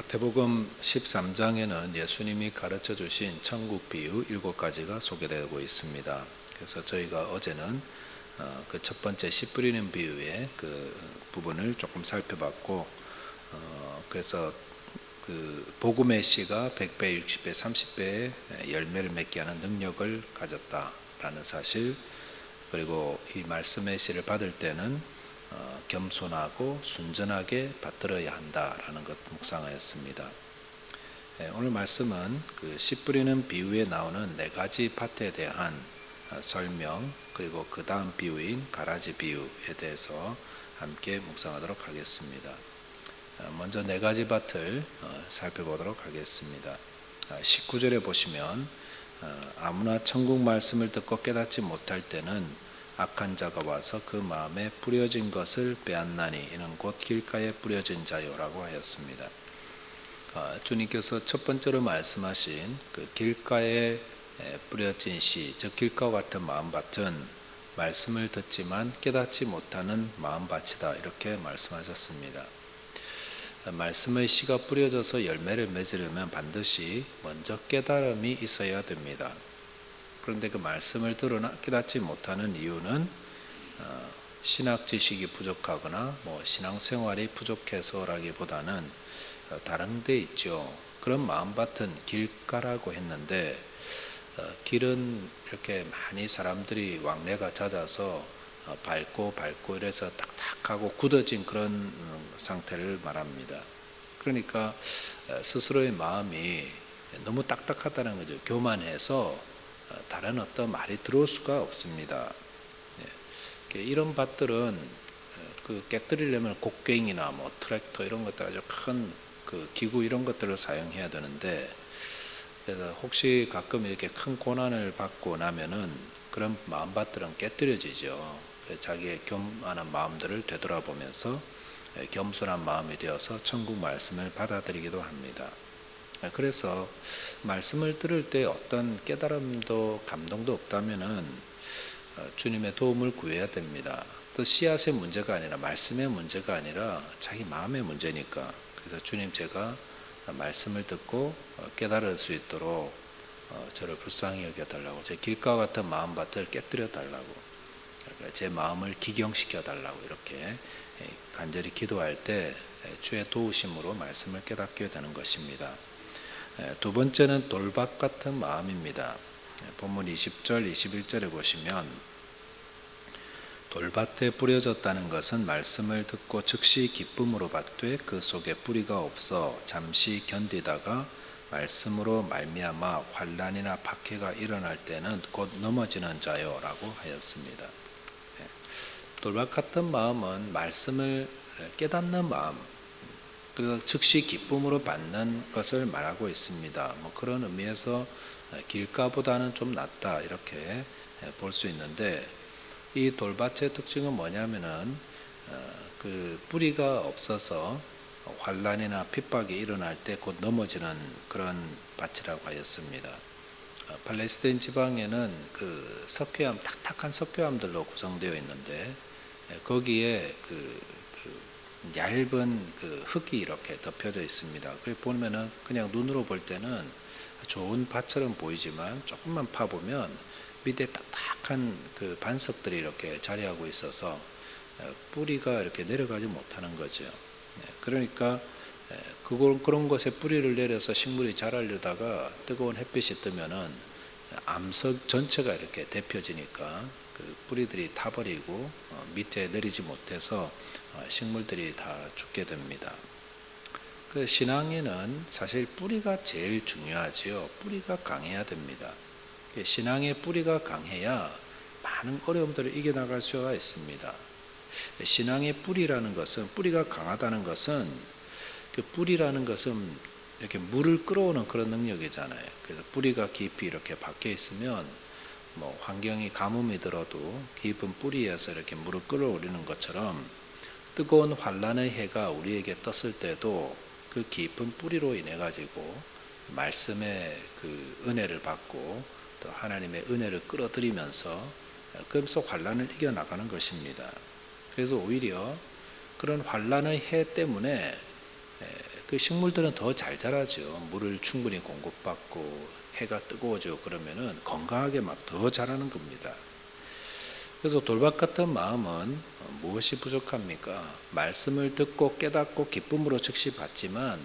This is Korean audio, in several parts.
마태복음 13장에는 예수님이 가르쳐 주신 천국 비유 7가지가 소개되고 있습니다. 그래서 저희가 어제는 그 첫 번째 씨 뿌리는 비유의 그 부분을 조금 살펴봤고, 그래서 그 복음의 씨가 100배, 60배, 30배의 열매를 맺게 하는 능력을 가졌다라는 사실, 그리고 이 말씀의 씨를 받을 때는 겸손하고 순전하게 받들어야 한다라는 것 묵상하였습니다. 오늘 말씀은 그 씨 뿌리는 비유에 나오는 4가지 밭에 대한 설명, 그리고 그 다음 비유인 가라지 비유에 대해서 함께 묵상하도록 하겠습니다. 먼저 4가지 밭을 살펴보도록 하겠습니다. 19절에 보시면 아무나 천국 말씀을 듣고 깨닫지 못할 때는 악한 자가 와서 그 마음에 뿌려진 것을 빼앗나니 이는 곧 길가에 뿌려진 자요라고 하였습니다. 주님께서 첫 번째로 말씀하신 그 길가에 뿌려진 씨, 즉 길가와 같은 마음밭은 말씀을 듣지만 깨닫지 못하는 마음밭이다, 이렇게 말씀하셨습니다. 말씀의 씨가 뿌려져서 열매를 맺으려면 반드시 먼저 깨달음이 있어야 됩니다. 그런데 그 말씀을 들으나 깨닫지 못하는 이유는 신학 지식이 부족하거나 신앙생활이 부족해서라기보다는 다른 데 있죠. 그런 마음밭은 길가라고 했는데, 길은 이렇게 많이 사람들이 왕래가 잦아서 밟고 이래서 딱딱하고 굳어진 그런 상태를 말합니다. 그러니까 스스로의 마음이 너무 딱딱하다는 거죠. 교만해서 다른 어떤 말이 들어올 수가 없습니다. 이런 밭들은 그 깨뜨리려면 곡괭이나 트랙터 이런 것들, 아주 큰 그 기구 이런 것들을 사용해야 되는데, 그래서 혹시 가끔 이렇게 큰 고난을 받고 나면은 그런 마음밭들은 깨뜨려지죠. 자기의 교만한 마음들을 되돌아보면서 겸손한 마음이 되어서 천국 말씀을 받아들이기도 합니다. 그래서 말씀을 들을 때 어떤 깨달음도 감동도 없다면은 주님의 도움을 구해야 됩니다. 또 씨앗의 문제가 아니라 말씀의 문제가 아니라 자기 마음의 문제니까. 그래서 주님, 제가 말씀을 듣고 깨달을 수 있도록 저를 불쌍히 여겨달라고, 제 길가와 같은 마음밭을 깨뜨려 달라고, 제 마음을 기경시켜 달라고 이렇게 간절히 기도할 때 주의 도우심으로 말씀을 깨닫게 되는 것입니다. 두 번째는 돌밭 같은 마음입니다. 본문 20절, 21절에 보시면 돌밭에 뿌려졌다는 것은 말씀을 듣고 즉시 기쁨으로 받되 그 속에 뿌리가 없어 잠시 견디다가 말씀으로 말미암아 환난이나 박해가 일어날 때는 곧 넘어지는 자요라고 하였습니다. 돌밭 같은 마음은 말씀을 깨닫는 마음, 그래서 즉시 기쁨으로 받는 것을 말하고 있습니다. 그런 의미에서 길가보다는 좀 낫다, 이렇게 볼 수 있는데, 이 돌밭의 특징은 뭐냐면은 그 뿌리가 없어서 환난이나 핍박이 일어날 때 곧 넘어지는 그런 밭이라고 하였습니다. 팔레스타인 지방에는 그 석회암, 딱딱한 석회암들로 구성되어 있는데, 거기에 그 얇은 그 흙이 이렇게 덮여져 있습니다. 그래 보면은 그냥 눈으로 볼 때는 좋은 밭처럼 보이지만 조금만 파보면 밑에 딱딱한 그 반석들이 이렇게 자리하고 있어서 뿌리가 이렇게 내려가지 못하는 거죠. 그러니까 그런 곳에 뿌리를 내려서 식물이 자라려다가 뜨거운 햇빛이 뜨면은 암석 전체가 이렇게 데펴지니까 그 뿌리들이 타버리고 밑에 내리지 못해서 식물들이 다 죽게 됩니다. 그 신앙에는 사실 뿌리가 제일 중요하지요. 뿌리가 강해야 됩니다. 신앙의 뿌리가 강해야 많은 어려움들을 이겨나갈 수가 있습니다. 신앙의 뿌리라는 것은, 뿌리가 강하다는 것은, 그 뿌리라는 것은 이렇게 물을 끌어오는 그런 능력이잖아요. 그래서 뿌리가 깊이 이렇게 박혀 있으면 환경이 가뭄이 들어도 깊은 뿌리에서 이렇게 물을 끌어올리는 것처럼 뜨거운 환난의 해가 우리에게 떴을 때도 그 깊은 뿌리로 인해 가지고 말씀의 그 은혜를 받고 또 하나님의 은혜를 끌어들이면서 그러면서 환난을 이겨나가는 것입니다. 그래서 오히려 그런 환난의 해 때문에 그 식물들은 더 잘 자라죠. 물을 충분히 공급받고 해가 뜨거워지고 그러면은 건강하게 막 더 자라는 겁니다. 그래서 돌박 같은 마음은 무엇이 부족합니까? 말씀을 듣고 깨닫고 기쁨으로 즉시 받지만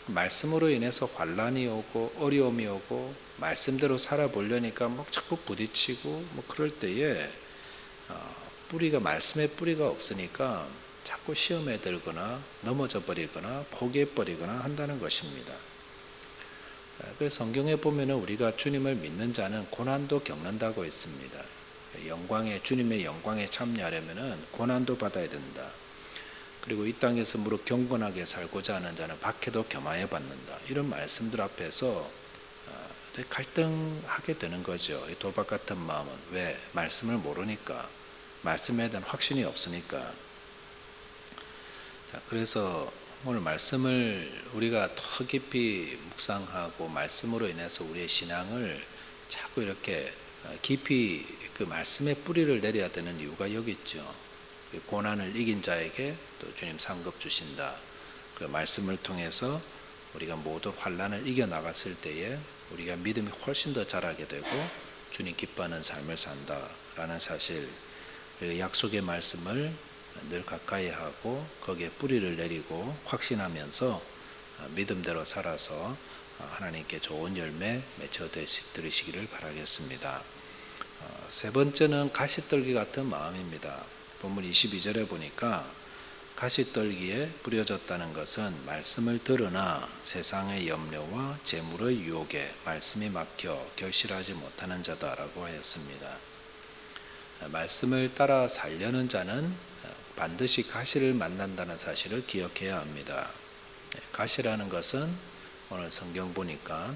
말씀으로 인해서 환란이 오고 어려움이 오고 말씀대로 살아보려니까 뭐 자꾸 부딪히고 뭐 그럴 때에 뿌리가 말씀의 뿌리가 없으니까 자꾸 시험에 들거나 넘어져 버리거나 포기해 버리거나 한다는 것입니다. 그래서 성경에 보면은 우리가 주님을 믿는 자는 고난도 겪는다고 했습니다. 주님의 영광에 참여하려면은 고난도 받아야 된다. 그리고 이 땅에서 무릇 경건하게 살고자 하는 자는 박해도 겸하여 받는다. 이런 말씀들 앞에서 갈등하게 되는 거죠. 이 돌박 같은 마음은 왜? 말씀을 모르니까, 말씀에 대한 확신이 없으니까. 자, 그래서 오늘 말씀을 우리가 더 깊이 묵상하고 말씀으로 인해서 우리의 신앙을 자꾸 이렇게 깊이 그 말씀의 뿌리를 내려야 되는 이유가 여기 있죠. 고난을 이긴 자에게 또 주님 상급 주신다. 그 말씀을 통해서 우리가 모두 환난을 이겨 나갔을 때에 우리가 믿음이 훨씬 더 자라게 되고 주님 기뻐하는 삶을 산다라는 사실, 약속의 말씀을 늘 가까이 하고 거기에 뿌리를 내리고 확신하면서 믿음대로 살아서 하나님께 좋은 열매 맺혀 들으시기를 바라겠습니다. 세 번째는 가시떨기 같은 마음입니다. 본문 22절에 보니까 가시떨기에 뿌려졌다는 것은 말씀을 들으나 세상의 염려와 재물의 유혹에 말씀이 막혀 결실하지 못하는 자다라고 하였습니다. 말씀을 따라 살려는 자는 반드시 가시를 만난다는 사실을 기억해야 합니다. 가시라는 것은 오늘 성경 보니까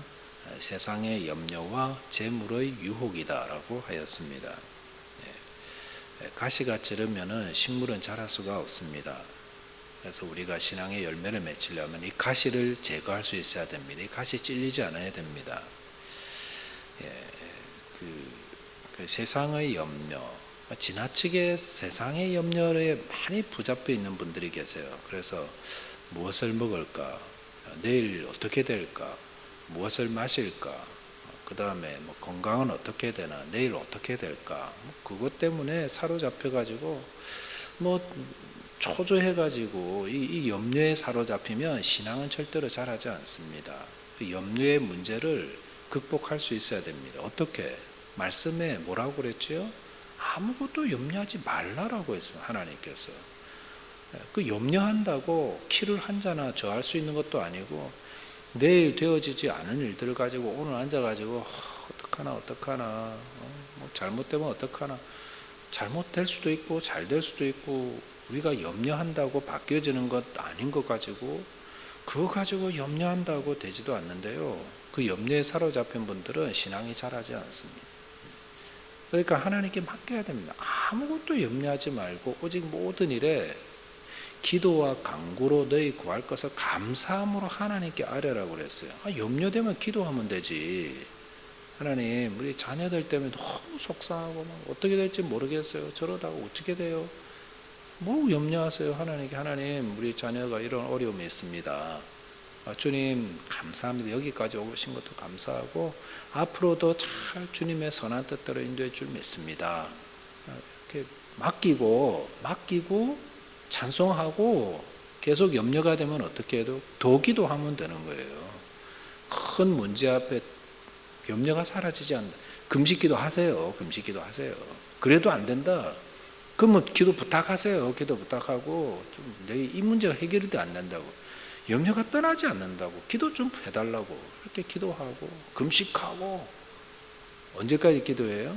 세상의 염려와 재물의 유혹이다라고 하였습니다. 가시가 찌르면은 식물은 자랄 수가 없습니다. 그래서 우리가 신앙의 열매를 맺으려면 이 가시를 제거할 수 있어야 됩니다. 이 가시 찔리지 않아야 됩니다. 그 세상의 염려, 지나치게 세상의 염려에 많이 붙잡혀 있는 분들이 계세요. 그래서 무엇을 먹을까, 내일 어떻게 될까, 무엇을 마실까, 그 다음에 뭐 건강은 어떻게 되나, 내일 어떻게 될까, 그것 때문에 사로잡혀 가지고 초조해 가지고 이 염려에 사로잡히면 신앙은 절대로 자라지 않습니다. 그 염려의 문제를 극복할 수 있어야 됩니다. 어떻게? 말씀에 뭐라고 그랬지요? 아무것도 염려하지 말라라고 했어요. 하나님께서. 그 염려한다고 키를 한 자나 저할 수 있는 것도 아니고 내일 되어지지 않은 일들을 가지고 오늘 앉아가지고 어떡하나 뭐 잘못되면 어떡하나, 잘못될 수도 있고 잘 될 수도 있고 우리가 염려한다고 바뀌어지는 것 아닌 것 가지고 그거 가지고 염려한다고 되지도 않는데요. 그 염려에 사로잡힌 분들은 신앙이 자라지 않습니다. 그러니까 하나님께 맡겨야 됩니다. 아무것도 염려하지 말고 오직 모든 일에 기도와 간구로 너희 구할 것을 감사함으로 하나님께 아뢰라고 그랬어요. 염려되면 기도하면 되지. 하나님, 우리 자녀들 때문에 너무 속상하고 어떻게 될지 모르겠어요. 저러다가 어떻게 돼요? 뭐 염려하세요? 하나님께. 하나님, 우리 자녀가 이런 어려움이 있습니다. 주님 감사합니다. 여기까지 오신 것도 감사하고 앞으로도 잘 주님의 선한 뜻대로 인도해 줄 믿습니다. 이렇게 맡기고 찬송하고 계속 염려가 되면 어떻게 해도 더 기도하면 되는 거예요. 큰 문제 앞에 염려가 사라지지 않는다. 금식기도 하세요. 금식기도 하세요. 그래도 안 된다. 그러면 기도 부탁하세요. 기도 부탁하고 이 문제가 해결이 안 된다고. 염려가 떠나지 않는다고. 기도 좀 해달라고. 이렇게 기도하고 금식하고. 언제까지 기도해요?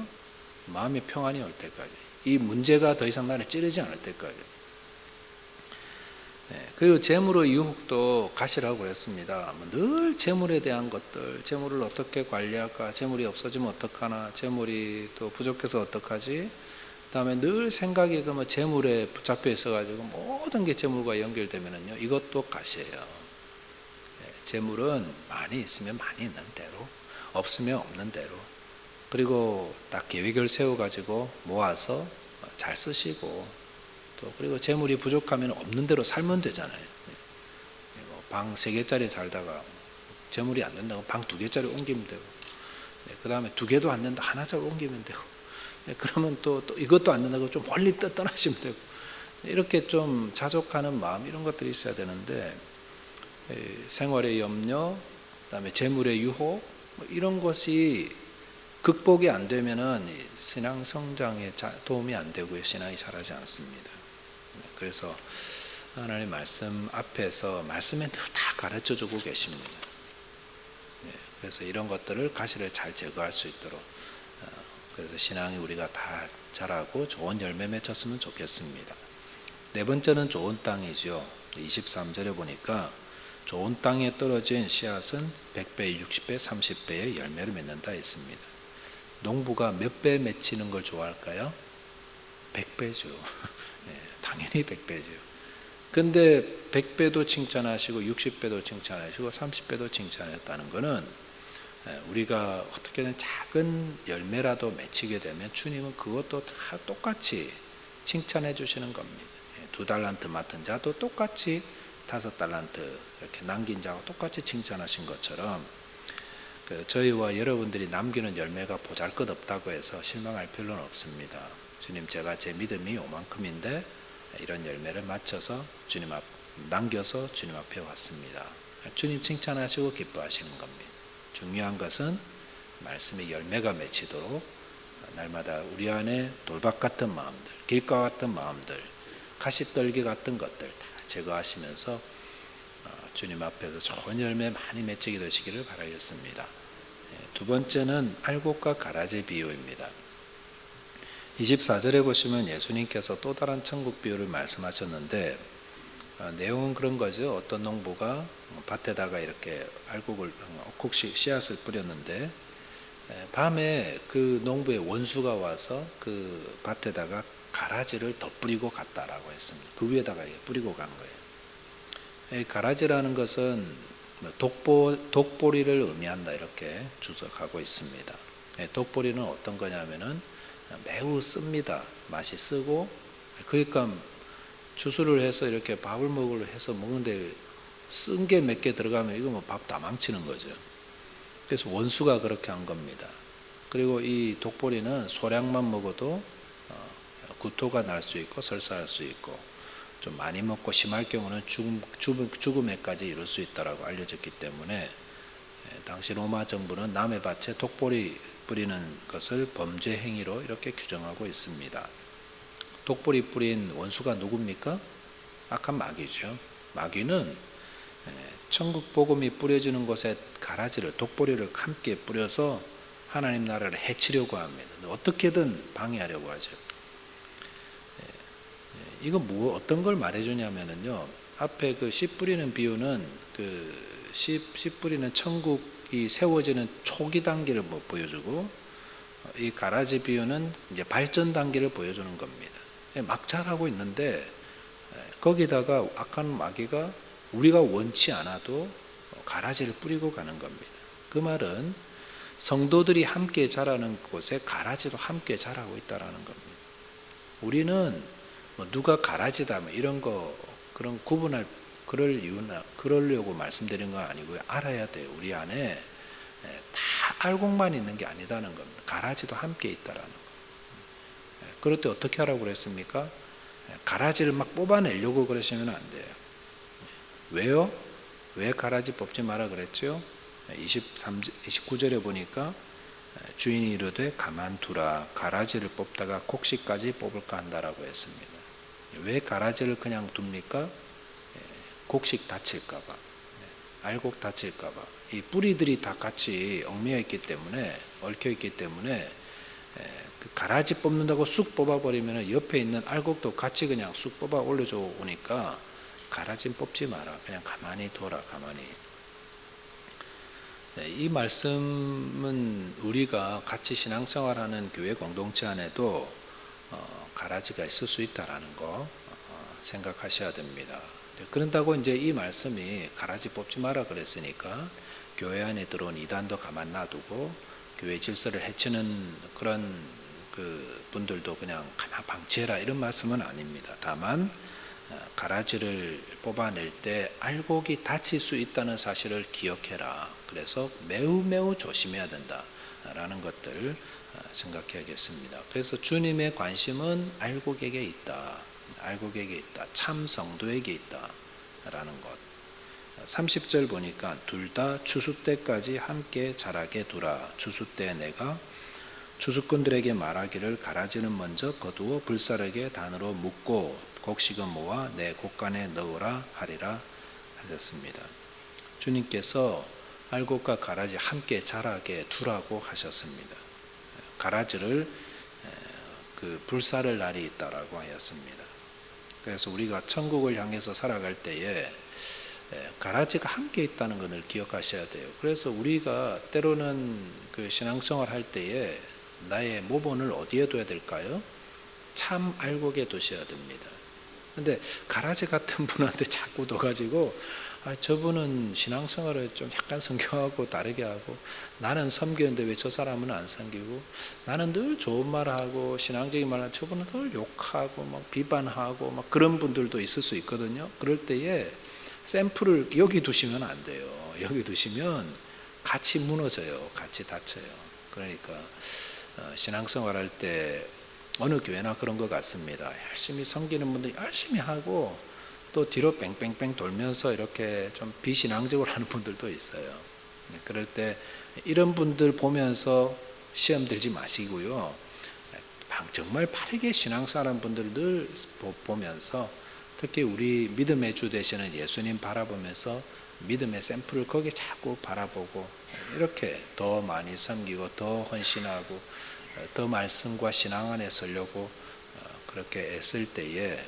마음의 평안이 올 때까지. 이 문제가 더 이상 나를 찌르지 않을 때까지. 그리고 재물의 유혹도 가시라고 그랬습니다. 늘 재물에 대한 것들, 재물을 어떻게 관리할까, 재물이 없어지면 어떡하나, 재물이 또 부족해서 어떡하지, 그 다음에 늘 생각이 그러면 재물에 붙잡혀 있어가지고 모든 게 재물과 연결되면요, 이것도 가시예요. 재물은 많이 있으면 많이 있는 대로, 없으면 없는 대로, 그리고 딱 계획을 세워가지고 모아서 잘 쓰시고, 또 그리고 재물이 부족하면 없는 대로 살면 되잖아요. 방 3개짜리 살다가 재물이 안 된다고 방 2개짜리 옮기면 되고, 그 다음에 2개도 안 된다 하나짜리 옮기면 되고, 그러면 또 이것도 안 된다고 좀 멀리 떠나시면 되고, 이렇게 좀 자족하는 마음, 이런 것들이 있어야 되는데, 생활의 염려, 그다음에 재물의 유혹, 이런 것이 극복이 안 되면은 신앙 성장에 도움이 안 되고요, 신앙이 자라지 않습니다. 그래서 하나님 말씀 앞에서 말씀에 다 가르쳐 주고 계십니다. 그래서 이런 것들을 가시를 잘 제거할 수 있도록, 그래서 신앙이 우리가 다 자라고 좋은 열매 맺었으면 좋겠습니다. 네 번째는 좋은 땅이죠. 23절에 보니까 좋은 땅에 떨어진 씨앗은 100배, 60배, 30배의 열매를 맺는다 했습니다. 농부가 몇 배 맺히는 걸 좋아할까요? 100배죠. 당연히 100배죠. 근데 100배도 칭찬하시고 60배도 칭찬하시고 30배도 칭찬했다는 것은 우리가 어떻게든 작은 열매라도 맺히게 되면 주님은 그것도 다 똑같이 칭찬해 주시는 겁니다. 2달란트 맡은 자도 똑같이 5달란트 이렇게 남긴 자와 똑같이 칭찬하신 것처럼, 저희와 여러분들이 남기는 열매가 보잘것없다고 해서 실망할 필요는 없습니다. 주님, 제가 제 믿음이 요만큼인데 이런 열매를 맞춰서 주님 앞 남겨서 주님 앞에 왔습니다. 주님 칭찬하시고 기뻐하시는 겁니다. 중요한 것은 말씀의 열매가 맺히도록 날마다 우리 안에 돌박 같은 마음들, 길가 같은 마음들, 가시떨기 같은 것들 다 제거하시면서 주님 앞에서 좋은 열매 많이 맺히게 되시기를 바라겠습니다. 두 번째는 알곡과 가라지 비유입니다. 24절에 보시면 예수님께서 또 다른 천국 비유를 말씀하셨는데, 내용은 그런 거죠. 어떤 농부가 밭에다가 이렇게 알곡을 콕씩 씨앗을 뿌렸는데, 밤에 그 농부의 원수가 와서 그 밭에다가 가라지를 덧뿌리고 갔다라고 했습니다. 그 위에다가 뿌리고 간 거예요. 가라지라는 것은 독보리를 의미한다, 이렇게 주석하고 있습니다. 독보리는 어떤 거냐면은 매우 씁니다. 맛이 쓰고, 그러니까 주스를 해서 이렇게 밥을 먹으려 해서 먹는데 쓴 게 몇 개 들어가면 이거 뭐 밥 다 망치는 거죠. 그래서 원수가 그렇게 한 겁니다. 그리고 이 독보리는 소량만 먹어도 구토가 날 수 있고 설사할 수 있고, 좀 많이 먹고 심할 경우는 죽음에까지 이를 수 있다라고 알려졌기 때문에, 당시 로마 정부는 남의 밭에 독보리 뿌리는 것을 범죄 행위로 이렇게 규정하고 있습니다. 독보리 뿌린 원수가 누굽니까? 악한 마귀죠. 마귀는 천국 복음이 뿌려지는 곳에 가라지를, 독보리를 함께 뿌려서 하나님 나라를 해치려고 합니다. 어떻게든 방해하려고 하죠. 이거 어떤 걸 말해주냐면요, 앞에 그 씨 뿌리는 비유는 씨 뿌리는 천국이 세워지는 초기 단계를 보여주고, 이 가라지 비유는 이제 발전 단계를 보여주는 겁니다. 막 자라고 있는데 거기다가 악한 마귀가 우리가 원치 않아도 가라지를 뿌리고 가는 겁니다. 그 말은 성도들이 함께 자라는 곳에 가라지도 함께 자라고 있다라는 겁니다. 우리는 누가 가라지다 이런 거, 그런 구분할 그러려고 말씀드린 건 아니고요. 알아야 돼요. 우리 안에 다 알곡만 있는 게 아니다는 겁니다. 가라지도 함께 있다라는 겁니다. 그럴 때 어떻게 하라고 그랬습니까? 가라지를 막 뽑아내려고 그러시면 안 돼요. 왜요? 왜 가라지 뽑지 마라 그랬죠? 29절에 보니까 주인이 이르되 가만두라, 가라지를 뽑다가 곡식까지 뽑을까 한다라고 했습니다. 왜 가라지를 그냥 둡니까? 곡식 다칠까봐, 알곡 다칠까봐. 이 뿌리들이 다 같이 얽매여 있기 때문에, 얽혀 있기 때문에, 그 가라지 뽑는다고 쑥 뽑아버리면 옆에 있는 알곡도 같이 그냥 쑥 뽑아 올려줘 오니까 가라지 뽑지 마라. 그냥 가만히 둬라, 가만히. 이 말씀은 우리가 같이 신앙생활하는 교회 공동체 안에도 가라지가 있을 수 있다라는 거 생각하셔야 됩니다. 그런다고 이제 이 말씀이 가라지 뽑지 마라 그랬으니까 교회 안에 들어온 이단도 가만 놔두고 교회 질서를 해치는 그런 그 분들도 그냥 가만 방치해라, 이런 말씀은 아닙니다. 다만 가라지를 뽑아낼 때 알곡이 다칠 수 있다는 사실을 기억해라. 그래서 매우 조심해야 된다라는 것들을 생각해야겠습니다. 그래서 주님의 관심은 알곡에게 있다. 알곡에게 있다. 참 성도에게 있다라는 것. 30절 보니까 둘 다 추수 때까지 함께 자라게 두라. 추수 때 내가 추수꾼들에게 말하기를 가라지는 먼저 거두어 불사르게 단으로 묶고 곡식은 모아 내 곡간에 넣으라 하리라 하셨습니다. 주님께서 알곡과 가라지 함께 자라게 두라고 하셨습니다. 가라지를 불사를 날이 있다라고 하였습니다. 그래서 우리가 천국을 향해서 살아갈 때에 가라지가 함께 있다는 것을 기억하셔야 돼요. 그래서 우리가 때로는 그 신앙생활 할 때에 나의 모본을 어디에 둬야 될까요? 참 알곡에 두셔야 됩니다. 근데 가라지 같은 분한테 자꾸 둬가지고 저분은 신앙생활을 좀 약간 성경하고 다르게 하고 나는 섬기는데 왜 저 사람은 안 섬기고 나는 늘 좋은 말하고 신앙적인 말하고 저분은 늘 욕하고 막 비판하고 막 그런 분들도 있을 수 있거든요. 그럴 때에 샘플을 여기 두시면 안 돼요. 여기 두시면 같이 무너져요. 같이 다쳐요. 그러니까 신앙생활 할 때 어느 교회나 그런 것 같습니다. 열심히 섬기는 분들 열심히 하고 또 뒤로 뺑뺑뺑 돌면서 이렇게 좀 비신앙적으로 하는 분들도 있어요. 그럴 때 이런 분들 보면서 시험 들지 마시고요. 정말 바르게 신앙생활하는 분들을 늘 보면서 특히 우리 믿음의 주 되시는 예수님 바라보면서 믿음의 샘플을 거기에 자꾸 바라보고 이렇게 더 많이 섬기고 더 헌신하고 더 말씀과 신앙 안에 서려고 그렇게 애쓸 때에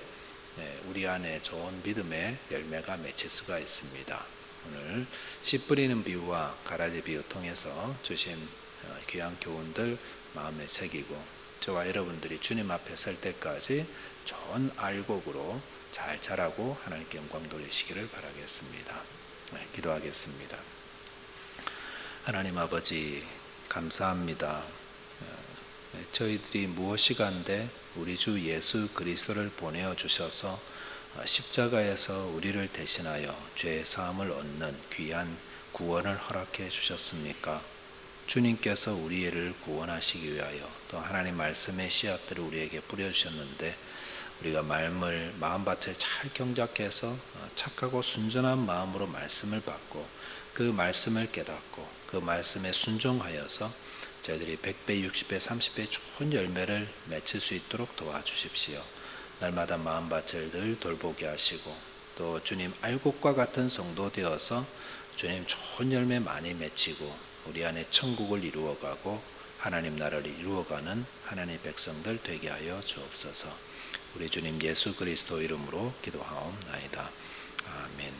우리 안에 좋은 믿음의 열매가 맺힐 수가 있습니다. 오늘 씨 뿌리는 비유와 가라지 비유 통해서 주신 귀한 교훈들 마음에 새기고 저와 여러분들이 주님 앞에 설 때까지 좋은 알곡으로 잘 자라고 하나님께 영광 돌리시기를 바라겠습니다. 기도하겠습니다. 하나님 아버지 감사합니다. 저희들이 무엇이간데 우리 주 예수 그리스도를 보내어 주셔서 십자가에서 우리를 대신하여 죄 사함을 얻는 귀한 구원을 허락해 주셨습니까? 주님께서 우리를 구원하시기 위하여 또 하나님 말씀의 씨앗들을 우리에게 뿌려주셨는데 우리가 마음밭을 잘 경작해서 착하고 순전한 마음으로 말씀을 받고 그 말씀을 깨닫고 그 말씀에 순종하여서 저희들이 100배, 60배, 30배 좋은 열매를 맺을 수 있도록 도와주십시오. 날마다 마음밭을 늘 돌보게 하시고 또 주님 알곡과 같은 성도 되어서 주님 좋은 열매 많이 맺히고 우리 안에 천국을 이루어가고 하나님 나라를 이루어가는 하나님의 백성들 되게 하여 주옵소서. 우리 주님 예수 그리스도 이름으로 기도하옵나이다. 아멘.